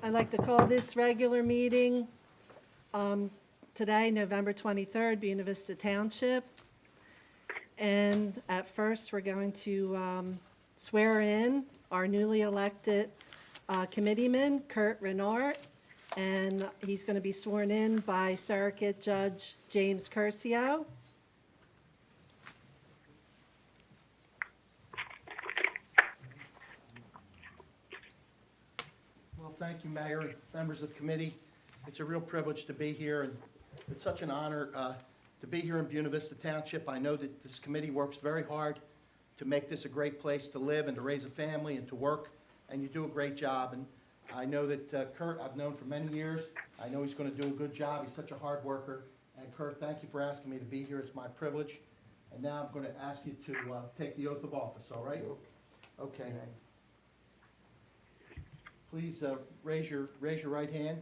I'd like to call this regular meeting today, November 23rd, Buena Vista Township. And at first, we're going to swear in our newly elected committeeman, Kurt Renard, and he's going to be sworn in by Surrogate Judge James Curcio. Well, thank you, Mayor, and members of the committee. It's a real privilege to be here, and it's such an honor to be here in Buena Vista Township. I know that this committee works very hard to make this a great place to live and to raise a family and to work, and you do a great job. And I know that Kurt, I've known for many years. I know he's going to do a good job. He's such a hard worker. And Kurt, thank you for asking me to be here. It's my privilege. And now I'm going to ask you to take the oath of office, all right? Okay. Please raise your right hand.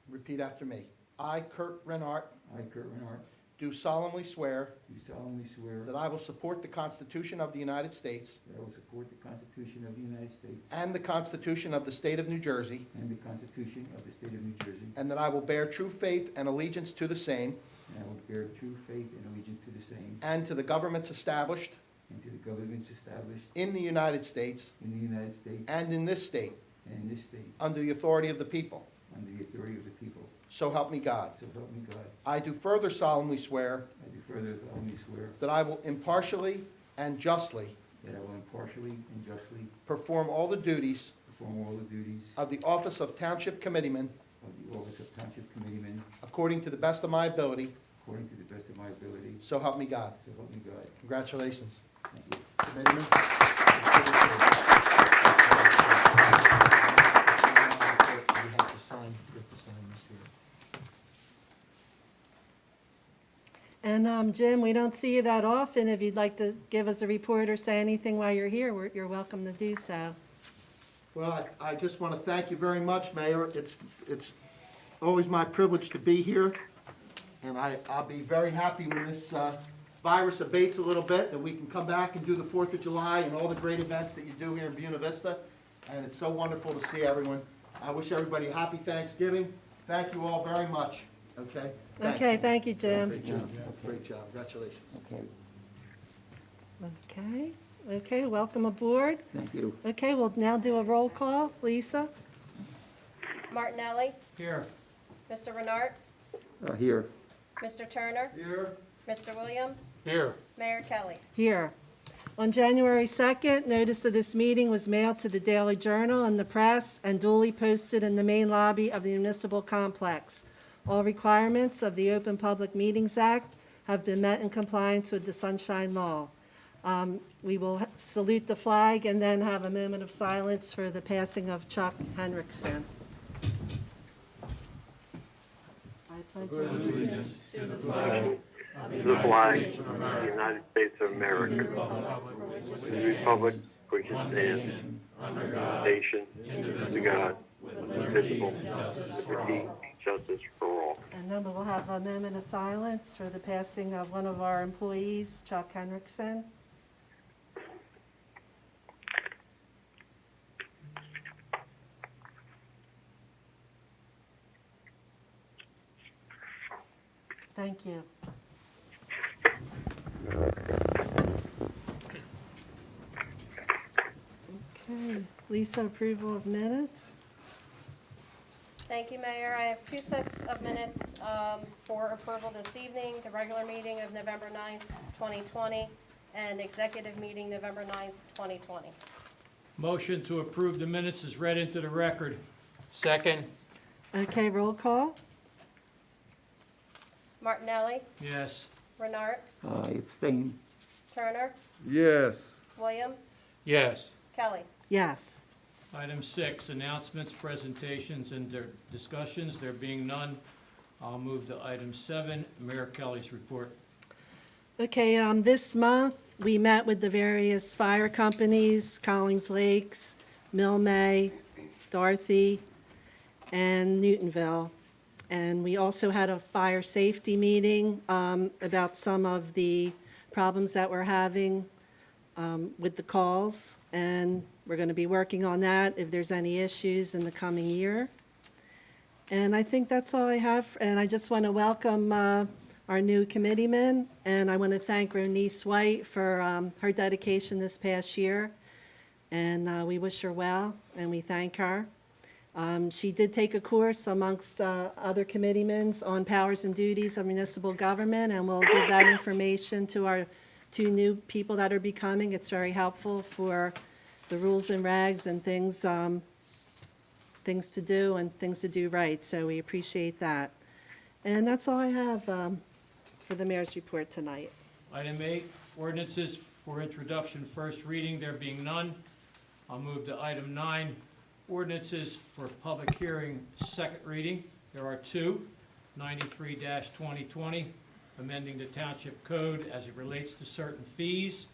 Repeat after me. I, Kurt Renard, I, Kurt Renard, do solemnly swear do solemnly swear that I will support the Constitution of the United States that I will support the Constitution of the United States and the Constitution of the State of New Jersey, and the Constitution of the State of New Jersey, and that I will bear true faith and allegiance to the same and I will bear true faith and allegiance to the same and to the governments established and to the governments established in the United States in the United States and in this state and in this state under the authority of the people. under the authority of the people. So help me God. So help me God. I do further solemnly swear I do further solemnly swear that I will impartially and justly that I will impartially and justly perform all the duties perform all the duties of the office of Township Committeeman of the office of Township Committeeman according to the best of my ability. according to the best of my ability. So help me God. So help me God. Congratulations. Thank you. Committeeman. You have to sign this here. And Jim, we don't see you that often. If you'd like to give us a report or say anything while you're here, you're welcome to do so. Well, I just want to thank you very much, Mayor. It's always my privilege to be here, and I'll be very happy when this virus abates a little bit, that we can come back and do the 4th of July and all the great events that you do here in Buena Vista, and it's so wonderful to see everyone. I wish everybody a happy Thanksgiving. Thank you all very much, okay? Thanks. Okay, thank you, Jim. Great job, great job. Congratulations. Okay. Okay, welcome aboard. Thank you. Okay, we'll now do a roll call. Lisa? Martinelli, Here. Mr. Renard, Here. Mr. Turner, Here. Mr. Williams, Here. Mayor Kelly. Here. On January 2nd, notice of this meeting was mailed to the Daily Journal and the press and duly posted in the main lobby of the municipal complex. All requirements of the Open Public Meetings Act have been met in compliance with the Sunshine Law. We will salute the flag and then have a moment of silence for the passing of Chuck Henriksen. I pledge allegiance to the flag of the United States of America, the republic which stands one nation, under God, indivisible, liberty, and justice for all. And then we'll have a moment of silence for the passing of one of our employees, Chuck Henriksen. Thank you. Okay, Lisa, approval of minutes? Thank you, Mayor. I have two sets of minutes for approval this evening, the regular meeting of November 9th, 2020, and executive meeting November 9th, 2020. Motion to approve the minutes is read into the record. Second. Okay, roll call? Martinelli, Yes. Renard, I abstain. Turner, Yes. Williams, Yes. Kelly. Yes. Item 6, announcements, presentations, and their discussions. There being none, I'll move to item 7, Mayor Kelly's report. Okay, this month, we met with the various fire companies, Collins Lakes, Mill May, Dorothy, and Newtonville. And we also had a fire safety meeting about some of the problems that we're having with the calls. And we're going to be working on that if there's any issues in the coming year. And I think that's all I have, and I just want to welcome our new committeeman, and I want to thank Ronice White for her dedication this past year, and we wish her well, and we thank her. She did take a course amongst other committeemen on powers and duties of municipal government, and we'll give that information to our two new people that are becoming. It's very helpful for the rules and regs and things to do and things to do right, so we appreciate that. And that's all I have for the mayor's report tonight. Item 8, ordinances for introduction, first reading, there being none. I'll move to item 9, ordinances for public hearing, second reading. There are two, 93-2020, amending the Township Code as it relates to certain fees,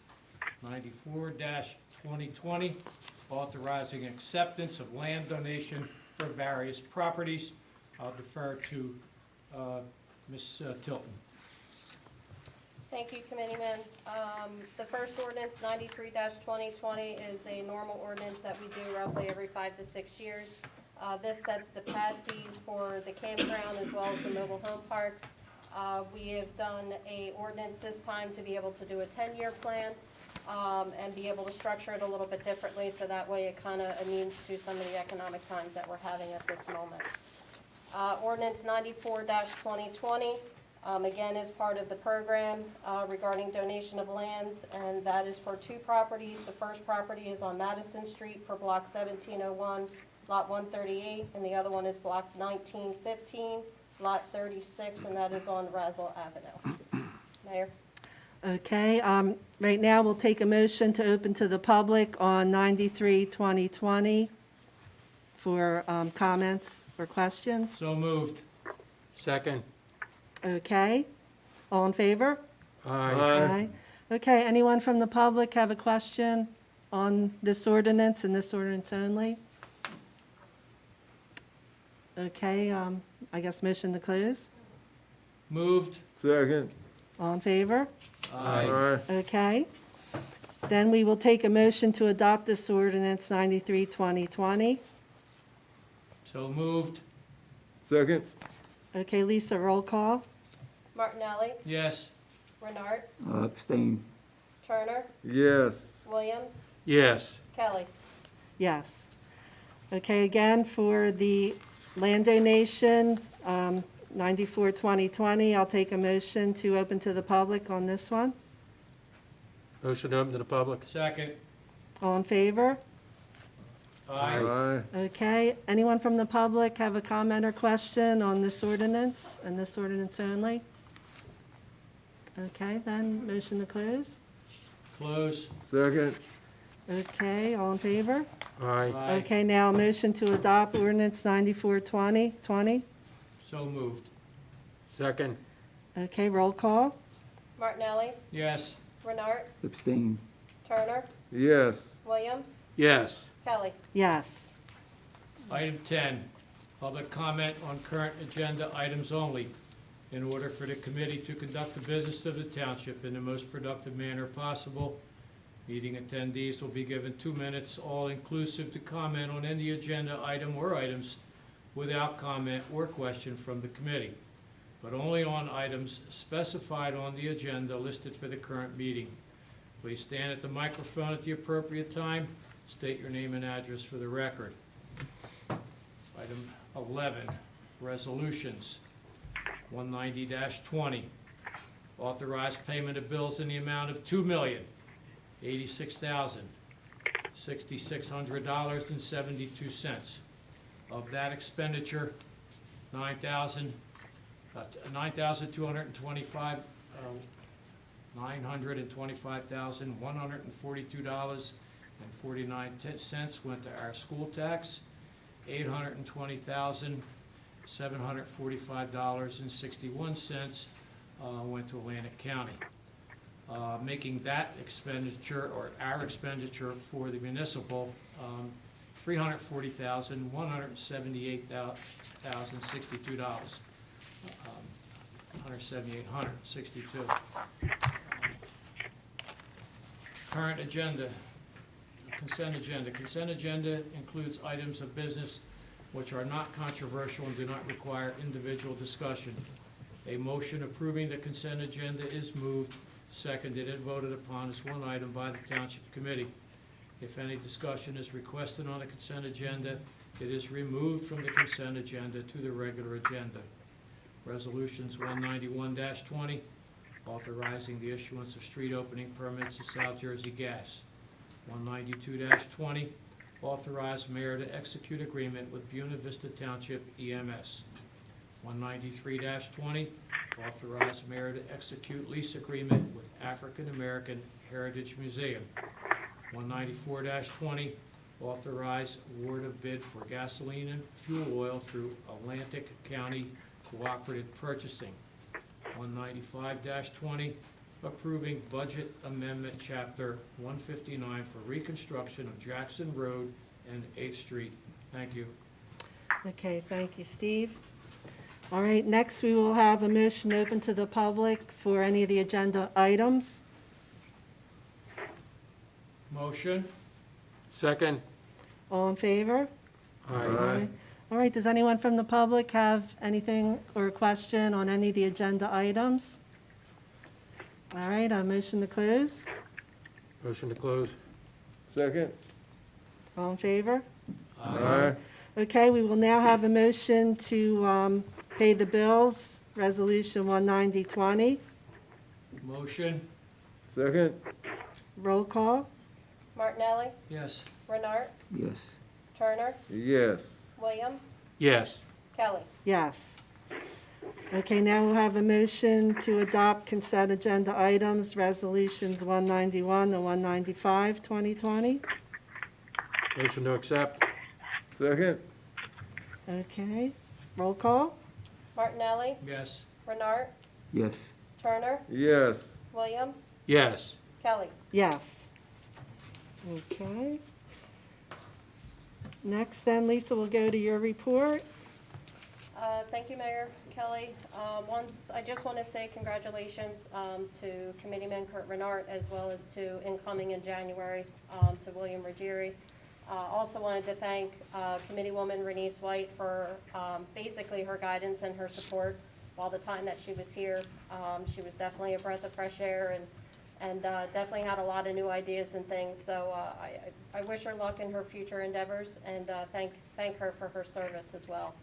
94-2020, authorizing acceptance of land donation for various properties. I'll defer to Ms. Tilton. Thank you, Committeeman. The first ordinance, 93-2020, is a normal ordinance that we do roughly every 5 to 6 years. This sets the pad fees for the campground as well as the mobile home parks. We have done a ordinance this time to be able to do a 10-year plan and be able to structure it a little bit differently, so that way it kind of amends to some of the economic times that we're having at this moment. Ordinance 94-2020, again, is part of the program regarding donation of lands, and that is for two properties. The first property is on Madison Street for Block 1701, Lot 138, and the other one is Block 1915, Lot 36, and that is on Razzle Avenue. Mayor? Okay, right now, we'll take a motion to open to the public on 93-2020 for comments or questions. So moved. Second. Okay, all in favor? Aye. Okay, anyone from the public have a question on this ordinance and this ordinance only? Okay, I guess motion to close. Moved. Second. All in favor? Aye. Okay. Then we will take a motion to adopt this ordinance 93-2020. So moved. Second. Okay, Lisa, roll call. Martinelli? Yes. Renard? Abstain. Turner? Yes. Williams? Yes. Kelly? Yes. Okay, again, for the land donation, 94-2020, I'll take a motion to open to the public on this one. Motion to open to the public. Second. All in favor? Aye. Okay, anyone from the public have a comment or question on this ordinance and this ordinance only? Okay, then, motion to close. Close. Second. Okay, all in favor? Aye. Okay, now a motion to adopt ordinance 94-2020. So moved. Second. Okay, roll call. Martinelli? Yes. Renard? Abstain. Turner? Yes. Williams? Yes. Kelly? Yes. Item 10, public comment on current agenda items only. In order for the committee to conduct the business of the township in the most productive manner possible, meeting attendees will be given 2 minutes, all inclusive, to comment on any agenda item or items without comment or question from the committee, but only on items specified on the agenda listed for the current meeting. Please stand at the microphone at the appropriate time. State your name and address for the record. Item 11, resolutions. 190-20, authorized payment of bills in the amount of $2,086,600.72. Of that expenditure, $925,142.49 went to our school tax. $820,745.61 went to Atlantic County, making that expenditure, or our expenditure for the municipal, $340,178,062. $178,162. Current agenda, Consent agenda. Consent agenda includes items of business which are not controversial and do not require individual discussion. A motion approving the consent agenda is moved, seconded, and voted upon as one item by the Township Committee. If any discussion is requested on the consent agenda, it is removed from the consent agenda to the regular agenda. Resolutions 191-20, authorizing the issuance of street opening permits to South Jersey Gas. 192-20, authorize mayor to execute agreement with Buena Vista Township EMS. 193-20, authorize mayor to execute lease agreement with African American Heritage Museum. 194-20, authorize award of bid for gasoline and fuel oil through Atlantic County Cooperative Purchasing. 195-20, approving budget amendment chapter 159 for reconstruction of Jackson Road and 8th Street. Thank you. Okay, thank you, Steve. All right, next we will have a motion open to the public for any of the agenda items. Motion? Second. All in favor? Aye. All right, does anyone from the public have anything or a question on any of the agenda items? All right, a motion to close. Motion to close. Second. All in favor? Aye. Okay, we will now have a motion to pay the bills, Resolution 190-20. Motion? Second. Roll call? Martinelli, Yes. Renard, Yes. Turner, Yes. Williams, Yes. Kelly. Yes. Okay, now we'll have a motion to adopt consent agenda items, Resolutions 191 and 195, 2020. Motion to accept. Second. Okay, roll call? Martinelli, Yes. Renard, Yes. Turner, Yes. Williams, Yes. Kelly. Yes. Okay. Next then, Lisa, we'll go to your report. Thank you, Mayor Kelly. I just want to say congratulations to Committeeman Kurt Renard, as well as to incoming in January, to William Ruggieri. Also wanted to thank Committeewoman Renese White for basically her guidance and her support while the time that she was here. She was definitely a breath of fresh air and definitely had a lot of new ideas and things. So I wish her luck in her future endeavors and thank her for her service as well.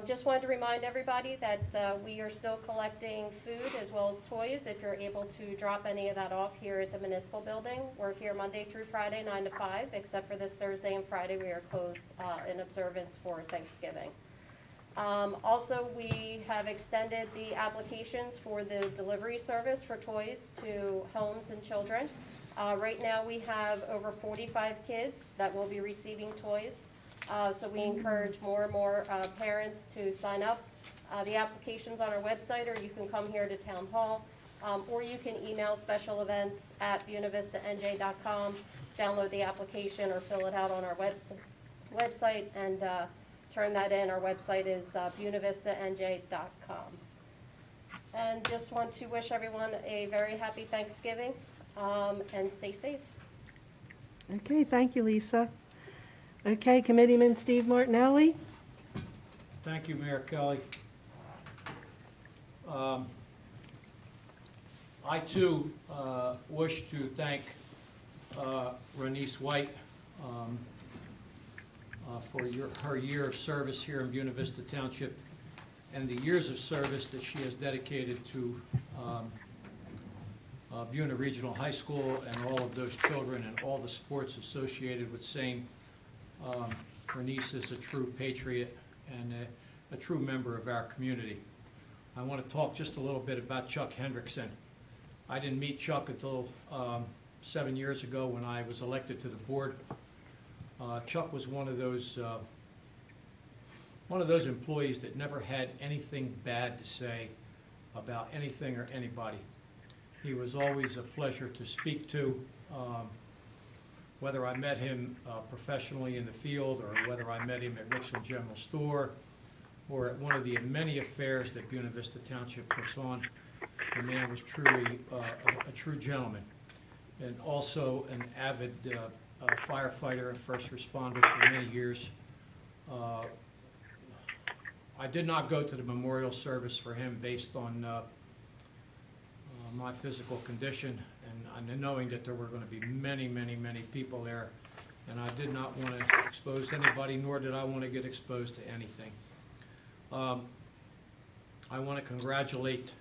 Just wanted to remind everybody that we are still collecting food as well as toys. If you're able to drop any of that off here at the municipal building, we're here Monday through Friday, 9 to 5, except for this Thursday and Friday, we are closed in observance for Thanksgiving. Also, we have extended the applications for the delivery service for toys to homes and children. Right now, we have over 45 kids that will be receiving toys. So we encourage more and more parents to sign up. The application's on our website, or you can come here to Town Hall, or you can email specialevents@buenavistanj.com, download the application or fill it out on our website and turn that in. Our website is buenavistanj.com. And just want to wish everyone a very happy Thanksgiving and stay safe. Okay, thank you, Lisa. Okay, Committeeman Steve Martinelli. Thank you, Mayor Kelly. I too wish to thank Renese White for her year of service here in Buena Vista Township and the years of service that she has dedicated to Buena Regional High School and all of those children and all the sports associated with same. Renese is a true patriot and a true member of our community. I want to talk just a little bit about Chuck Hendrickson. I didn't meet Chuck until 7 years ago when I was elected to the board. Chuck was one of those employees that never had anything bad to say about anything or anybody. He was always a pleasure to speak to. Whether I met him professionally in the field or whether I met him at Richland General Store or at one of the many affairs that Buena Vista Township puts on, the man was truly a true gentleman and also an avid firefighter and first responder for many years. I did not go to the memorial service for him based on my physical condition and knowing that there were going to be many, many, many people there. And I did not want to expose anybody, nor did I want to get exposed to anything. I want to congratulate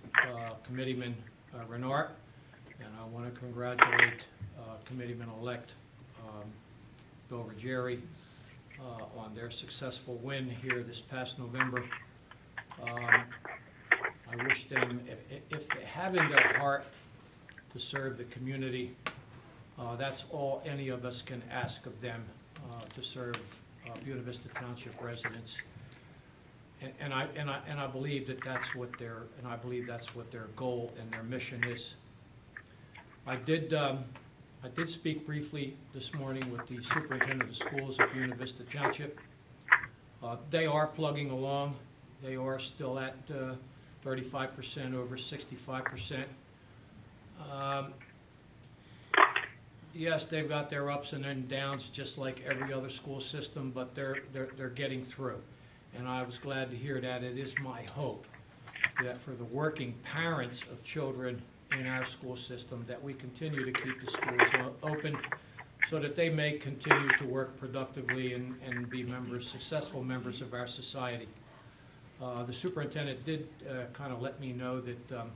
Committeeman Renard, and I want to congratulate Committeeman-elect Bill Ruggieri on their successful win here this past November. I wish them, if they have in their heart to serve the community, that's all any of us can ask of them, to serve Buena Vista Township residents. And I believe that that's what their goal and their mission is. I did speak briefly this morning with the superintendent of schools of Buena Vista Township. They are plugging along. They are still at 35% over 65%. Yes, they've got their ups and their downs, just like every other school system, but they're getting through. And I was glad to hear that. It is my hope that for the working parents of children in our school system, that we continue to keep the schools open so that they may continue to work productively and be successful members of our society. The superintendent did kind of let me know that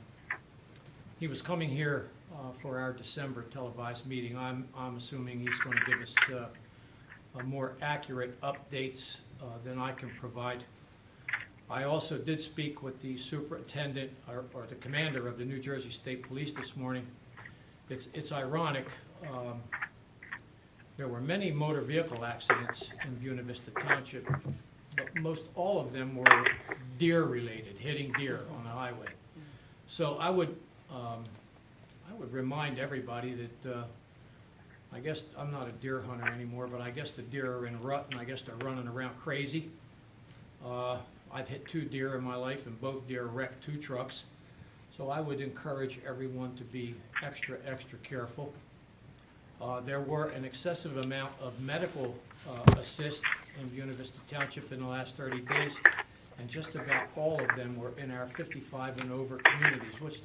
he was coming here for our December televised meeting. I'm assuming he's going to give us more accurate updates than I can provide. I also did speak with the superintendent or the commander of the New Jersey State Police this morning. It's ironic. There were many motor vehicle accidents in Buena Vista Township, but most all of them were deer-related, hitting deer on the highway. So I would remind everybody that I guess I'm not a deer hunter anymore, but I guess the deer are in rut, and I guess they're running around crazy. I've hit 2 deer in my life, and both deer wrecked 2 trucks. So I would encourage everyone to be extra, extra careful. There were an excessive amount of medical assist in Buena Vista Township in the last 30 days, and just about all of them were in our 55 and over communities, which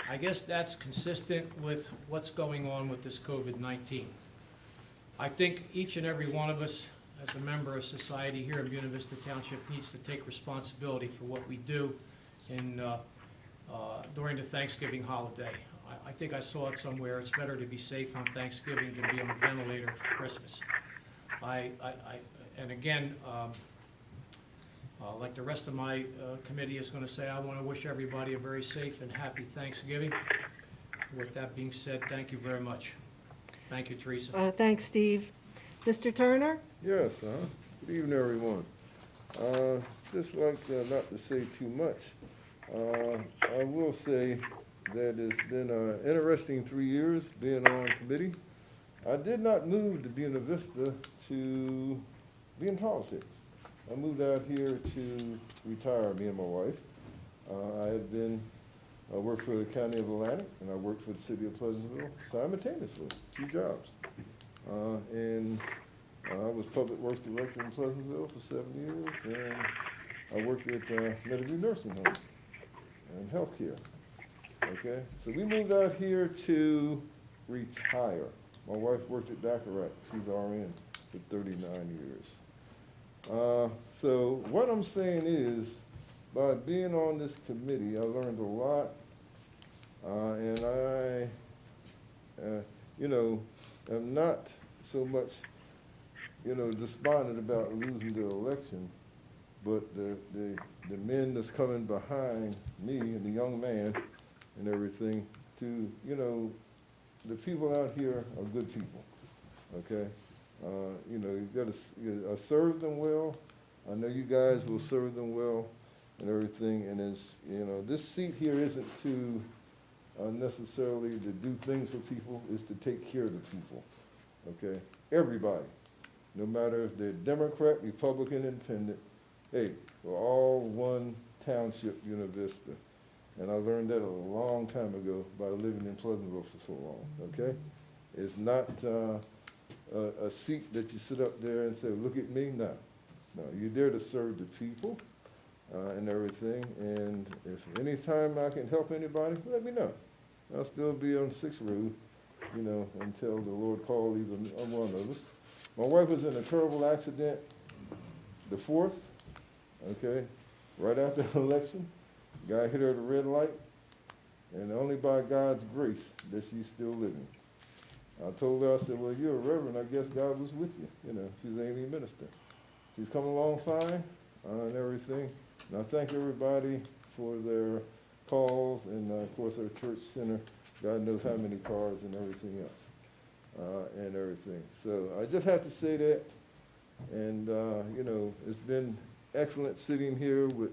I guess that's consistent with what's going on with this COVID-19. I think each and every one of us, as a member of society here in Buena Vista Township, needs to take responsibility for what we do during the Thanksgiving holiday. I think I saw it somewhere. It's better to be safe on Thanksgiving than be on a ventilator for Christmas. And again, like the rest of my committee is going to say, I want to wish everybody a very safe and happy Thanksgiving. With that being said, thank you very much. Thank you, Teresa. Thanks, Steve. Mr. Turner? Yes, good evening, everyone. Just like not to say too much, I will say that it's been an interesting 3 years being on committee. I did not move to Buena Vista to be in politics. I moved out here to retire, me and my wife. I worked for the County of Atlantic, and I worked for the City of Pleasantville simultaneously, 2 jobs. And I was Public Works Director in Pleasantville for 7 years, and I worked at Meadowview Nursing Home and healthcare. Okay, so we moved out here to retire. My wife worked at Baccarat. She's RN for 39 years. So what I'm saying is, by being on this committee, I learned a lot, and I'm not so much, despondent about losing the election, but the men that's coming behind me and the young man and everything to, the people out here are good people, okay? You've got to serve them well. I know you guys will serve them well and everything, and this seat here isn't to necessarily to do things for people, it's to take care of the people, okay? Everybody, no matter if they're Democrat, Republican, Independent, hey, we're all one township, Buena Vista. And I learned that a long time ago by living in Pleasantville for so long, okay? It's not, a seat that you sit up there and say, look at me now. No, you're there to serve the people and everything. And if any time I can help anybody, let me know. I'll still be on 6th Road, you know, until the Lord calls either one of us. My wife was in a terrible accident, the 4th, okay, right after the election. Guy hit her at a red light, and only by God's grace that she's still living. I told her, I said, well, you're a reverend, I guess God was with you. You know, she's an AME minister. She's come along fine and everything. And I thank everybody for their calls and, of course, our church center. God knows how many cars and everything else and everything. So I just have to say that. And, you know, it's been excellent sitting here with,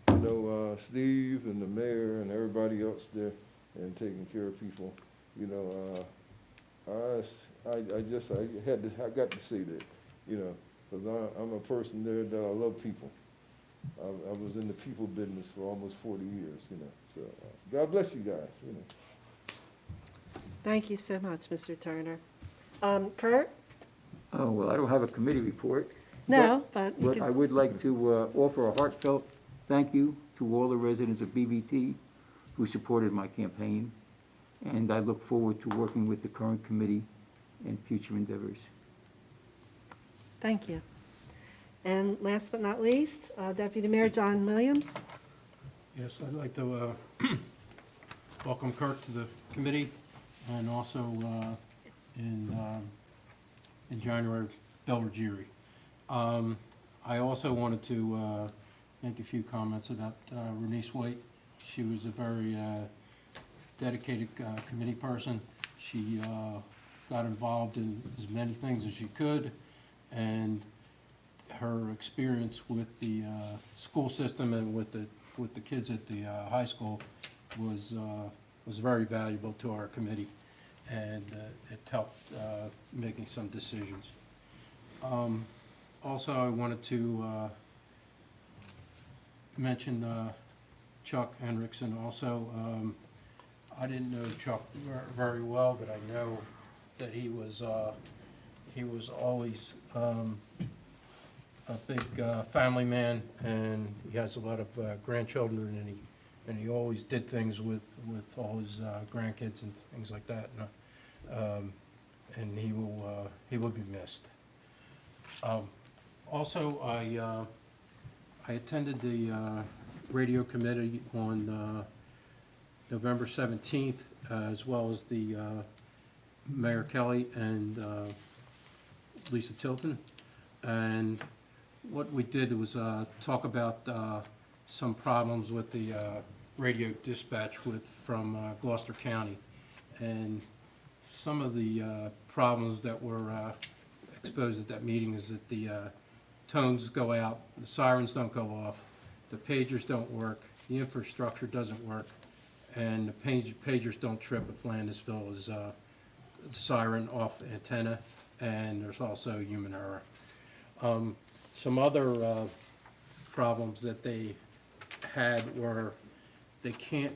you know, Steve and the mayor and everybody else there and taking care of people. You know, I got to say that, you know, because I'm a person there that I love people. I was in the people business for almost 40 years, you know. So God bless you guys, you know. Thank you so much, Mr. Turner. Kurt? Oh, well, I don't have a committee report. No, but you But I can, would like to offer a heartfelt thank you to all the residents of BBT who supported my campaign, and I look forward to working with the current committee in future endeavors. thank you. And last but not least, Deputy Mayor John Williams. Yes, I'd like to welcome Kirk to the committee, and also in January, Bill Ruggieri. I also wanted to make a few comments about Renise White. She was a very dedicated committee person. She got involved in as many things as she could, and her experience with the school system and with the kids at the high school was very valuable to our committee, and it helped making some decisions. Also, I wanted to mention Chuck Hendrickson. Also, I didn't know Chuck very well, but I know that he was always a big family man, and he has a lot of grandchildren, and he always did things with all his grandkids and things like that. And he will be missed. Also, I attended the radio committee on November 17th, as well as the Mayor Kelly and Lisa Tilton. And what we did was talk about some problems with the radio dispatch from Gloucester County. And some of the problems that were exposed at that meeting is that the tones go out, the sirens don't go off, the pagers don't work, the infrastructure doesn't work, and the pagers don't trip if Landisville is siren off antenna, and there's also human error. Some other problems that they had were they can't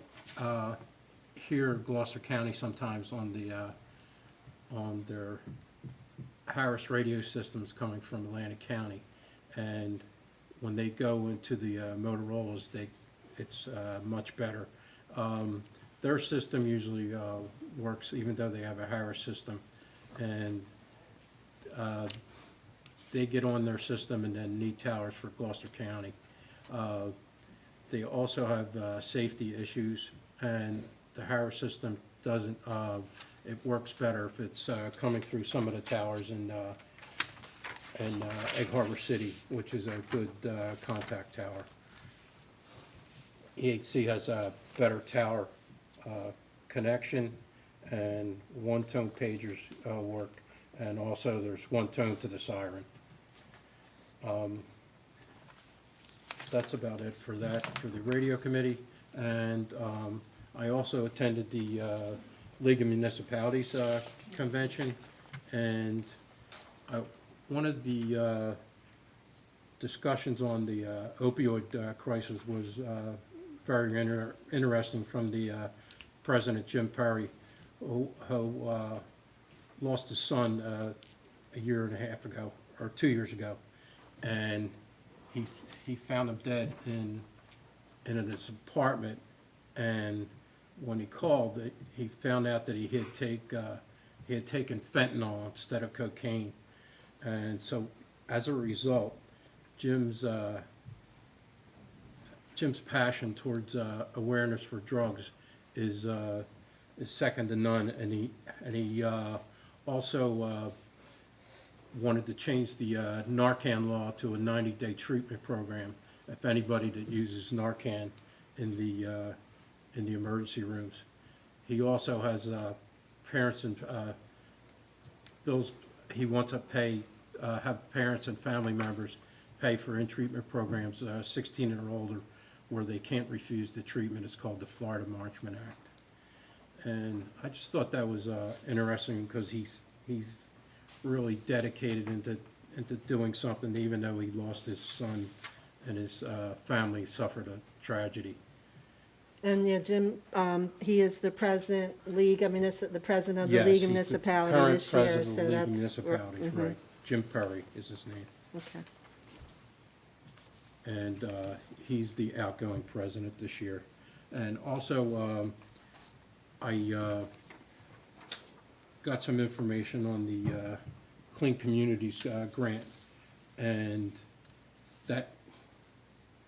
hear Gloucester County sometimes on their Harris radio systems coming from Atlantic County, and when they go into the Motorola's, it's much better. Their system usually works even though they have a Harris system, and they get on their system and then need towers for Gloucester County. They also have safety issues, and the Harris system doesn't, it works better if it's coming through some of the towers in Egg Harbor City, which is a good contact tower. EHC has a better tower connection, and one-tone pagers work, and also there's one tone to the siren. That's about it for that, for the radio committee. And I also attended the League of Municipalities convention, and one of the discussions on the opioid crisis was very interesting from the President Jim Perry, who lost his son a year and a half ago, or 2 years ago. And he found him dead in his apartment. And when he called, he found out that he had taken fentanyl instead of cocaine. And so as a result, Jim's passion towards awareness for drugs is second to none, and he also wanted to change the Narcan law to a 90-day treatment program if anybody that uses Narcan in the emergency rooms. He also has parents and bills. He wants to have parents and family members pay for in-treatment programs 16 and older, where they can't refuse the treatment. It's called the Florida Marchman Act. And I just thought that was interesting, because he's really dedicated into doing something, even though he lost his son and his family suffered a tragedy. And yeah, Jim, he is the president, the president of the Yes, League he's of the Municipalities current this year, president of so the League of that's. Municipalities, Mhm. right. Jim Perry is his name. Okay. And he's the outgoing president this year. And also, I got some information on the Clean Communities grant, and that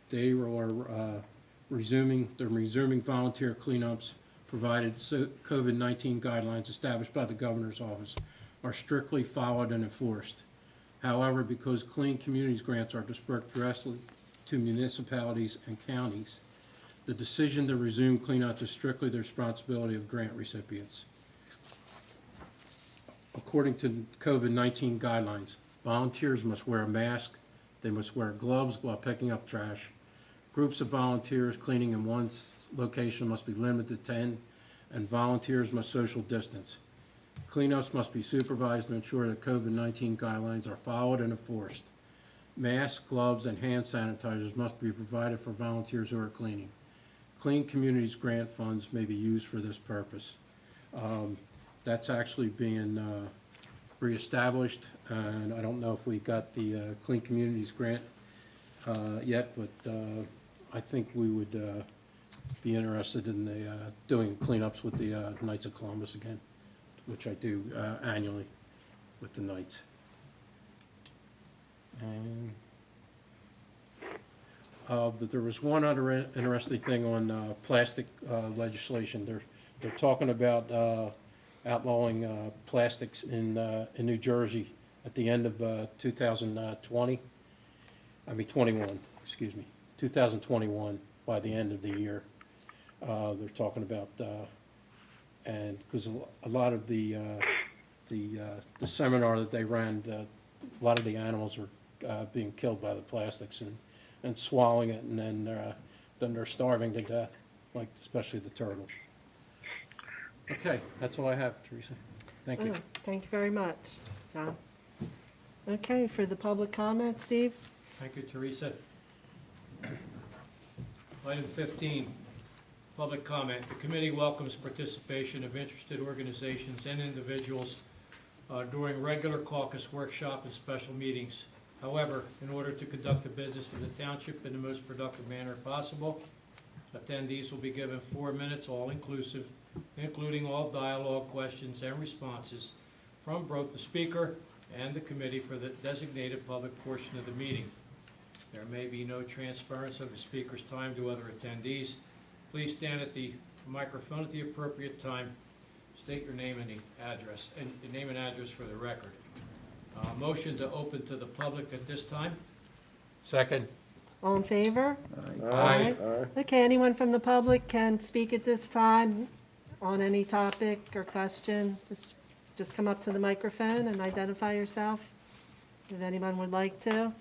they are resuming volunteer cleanups, provided COVID-19 guidelines established by the governor's office are strictly followed and enforced. However, because Clean Communities grants are dispersed directly to municipalities and counties, the decision to resume cleanups is strictly the responsibility of grant recipients. According to COVID-19 guidelines, volunteers must wear a mask, they must wear gloves while picking up trash. Groups of volunteers cleaning in one location must be limited to 10, and volunteers must social distance. Cleanups must be supervised to ensure that COVID-19 guidelines are followed and enforced. Masks, gloves, and hand sanitizers must be provided for volunteers who are cleaning. Clean Communities grant funds may be used for this purpose. That's actually being reestablished, and I don't know if we got the Clean Communities grant yet, but I think we would be interested in doing cleanups with the Knights of Columbus again, which I do annually with the Knights. And there was one other interesting thing on plastic legislation. They're talking about outlawing plastics in New Jersey at the end of 2021, by the end of the year. They're talking about, and because a lot of the seminar that they ran, a lot of the animals are being killed by the plastics and swallowing it, and then they're starving to death, like especially the turtles. Okay, that's all I have, Teresa. Thank you. Oh, thank you very much, John. Okay, for the public comment, Steve? Thank you, Teresa. Item 15, public comment. The committee welcomes participation of interested organizations and individuals during regular caucus workshop and special meetings. However, in order to conduct the business of the township in the most productive manner possible, attendees will be given 4 minutes, all-inclusive, including all dialogue, questions, and responses from both the speaker and the committee for the designated public portion of the meeting. There may be no transference of the speaker's time to other attendees. Please stand at the microphone at the appropriate time. State your name and the address, and your name and address for the record. Motion to open to the public at this time. Second. All in favor? Aye. Okay, anyone from the public can speak at this time on any topic or question. Just come up to the microphone and identify yourself, if anyone would like to.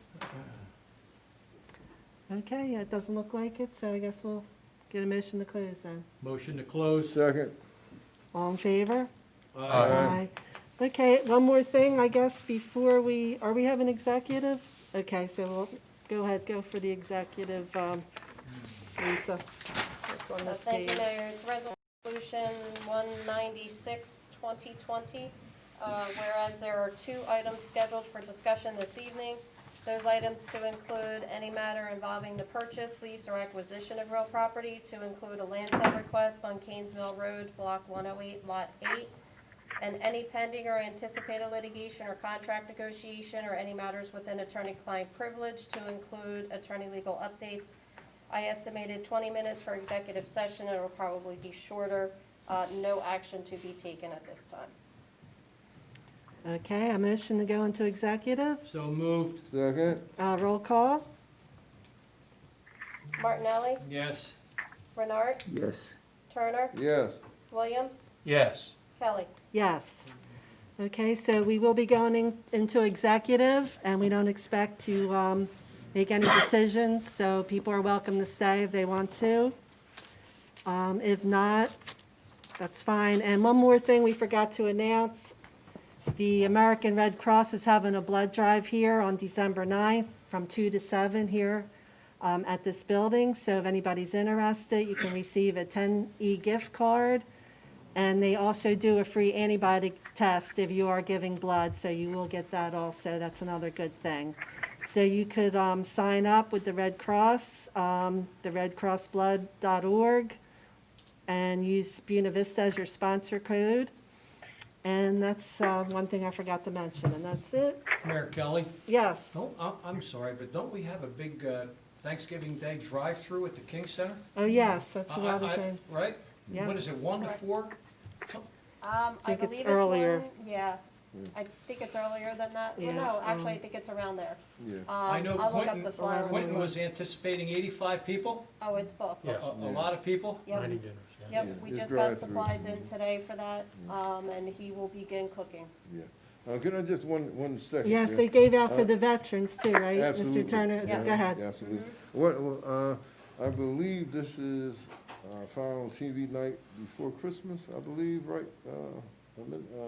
Okay, it doesn't look like it, so I guess we'll get a motion to close then. Motion to close. Second. All in favor? Aye. Okay, one more thing, I guess, before are we having executive? Okay, so we'll go ahead, go for the executive, Lisa. That's on this Thank page. you, Mayor. It's Resolution 196, 2020, Whereas there are 2 items scheduled for discussion this evening. Those items to include any matter involving the purchase, lease, or acquisition of real property, to include a land sale request on Canes Mill Road, Block 108, Lot 8, and any pending or anticipated litigation or contract negotiation, or any matters within attorney-client privilege, to include attorney legal updates. I estimated 20 minutes for executive session, and it will probably be shorter. No action to be taken at this time. Okay, a motion to go into executive. So moved. Second? Roll call. Martinelli, Yes. Renard, Yes. Turner, Yes. Williams, Yes. Kelly. Yes. Okay, so we will be going into executive, and we don't expect to make any decisions, so people are welcome to stay if they want to. If not, that's fine. And one more thing we forgot to announce, the American Red Cross is having a blood drive here on December 9th from 2 to 7 here at this building. So if anybody's interested, you can receive a 10 gift card. And they also do a free antibiotic test if you are giving blood, so you will get that also. That's another good thing. So you could sign up with the Red Cross, the redcrossblood.org, and use Buena Vista as your sponsor code. And that's one thing I forgot to mention, and that's it. Mayor Kelly? Yes. I'm sorry, but don't we have a big Thanksgiving Day drive-through at the King Center? Oh, yes, that's another I- thing. Right? Yeah. What is it, 1 to 4? I think it's believe earlier. Yeah, I think it's earlier than that. Well, Yeah, no, actually, I think it's around there. Yeah. I know I'll look up the flyer. Quentin was anticipating 85 people, Oh, it's booked. Yeah. a lot of people. Yep. Dining dinners, yeah. Yep, Yeah, we it's just got drive-through. supplies in today for that, and he will begin cooking. Yeah. Can I just one second? Yes, there? they gave out for the veterans too, right? Absolutely. Mr. Turner, Yeah. go ahead. Absolutely. What, I believe this is final TV night before Christmas, I believe, right?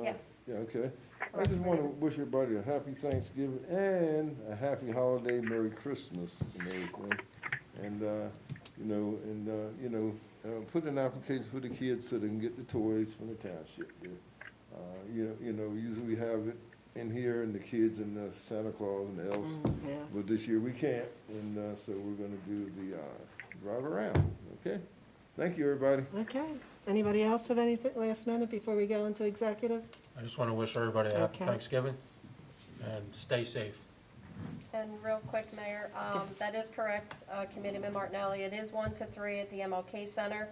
Yes. Yeah, okay. I Correct. just want to wish everybody a happy Thanksgiving and a happy holiday, Merry Christmas and everything. And, put in applications for the kids so they can get the toys from the township. Usually we have it in here and the kids and the Santa Claus and the elves. Yeah. But this year we can't, and so we're gonna do the drive around, okay? Thank you, everybody. Okay. Anybody else have anything last minute before we go into executive? I just want to wish everybody a happy Okay. Thanksgiving and stay safe. And real quick, Mayor, that is correct, Committeeman Martinelli, it is 1 to 3 at the MLK Center.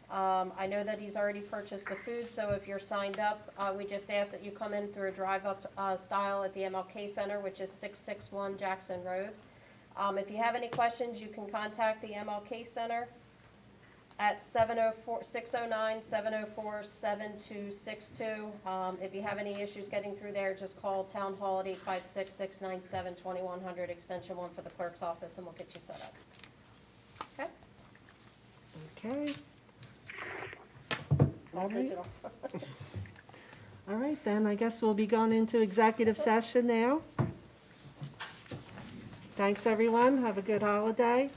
I know that he's already purchased the food, so if you're signed up, we just ask that you come in through a drive-up style at the MLK Center, which is 661 Jackson Road. If you have any questions, you can contact the MLK Center at 609-704-7262. If you have any issues getting through there, just call Town Hall at 856-697-2100, extension 1 for the clerk's office, and we'll get you set up. Okay? Okay. It's all All right. digital. All right, then, I guess we'll be going into executive session now. Thanks, everyone. Have a good holiday.